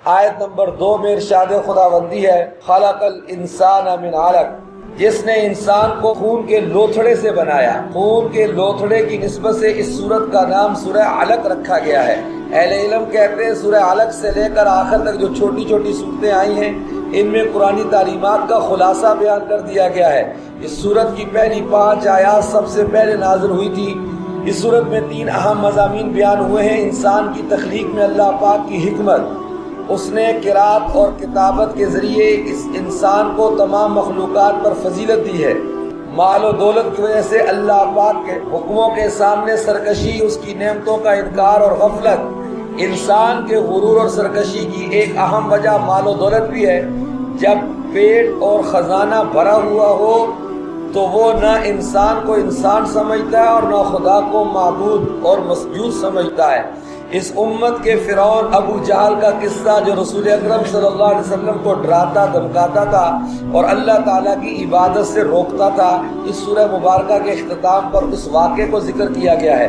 آیت نمبر 2 میں ارشاد خداوندی ہے خلق الانسان من علق، جس نے انسان کو خون کے لوتھڑے سے بنایا۔ خون کے لوتھڑے کی نسبت سے اس سورت کا نام سورہ علق رکھا گیا ہے۔ اہل علم کہتے ہیں سورہ علق سے لے کر آخر تک جو چھوٹی چھوٹی صورتیں آئی ہیں ان میں قرآنی تعلیمات کا خلاصہ بیان کر دیا گیا ہے۔ اس سورت کی پہلی 5 آیات سب سے پہلے نازل ہوئی تھی۔ اس سورت میں 3 اہم مضامین بیان ہوئے ہیں۔ انسان کی تخلیق میں اللہ پاک کی حکمت، اس نے قرات اور کتابت کے ذریعے اس انسان کو تمام مخلوقات پر فضیلت دی ہے۔ مال و دولت کی وجہ سے اللہ پاک کے حکموں کے سامنے سرکشی، اس کی نعمتوں کا انکار اور غفلت، انسان کے غرور اور سرکشی کی ایک اہم وجہ مال و دولت بھی ہے۔ جب پیٹ اور خزانہ بھرا ہوا ہو تو وہ نہ انسان کو انسان سمجھتا ہے اور نہ خدا کو معبود اور مسجود سمجھتا ہے۔ اس امت کے فرعون ابو جہل کا قصہ جو رسول اکرم صلی اللہ علیہ وسلم کو ڈراتا دھمکاتا تھا اور اللہ تعالیٰ کی عبادت سے روکتا تھا، اس سورہ مبارکہ کے اختتام پر اس واقعے کو ذکر کیا گیا ہے۔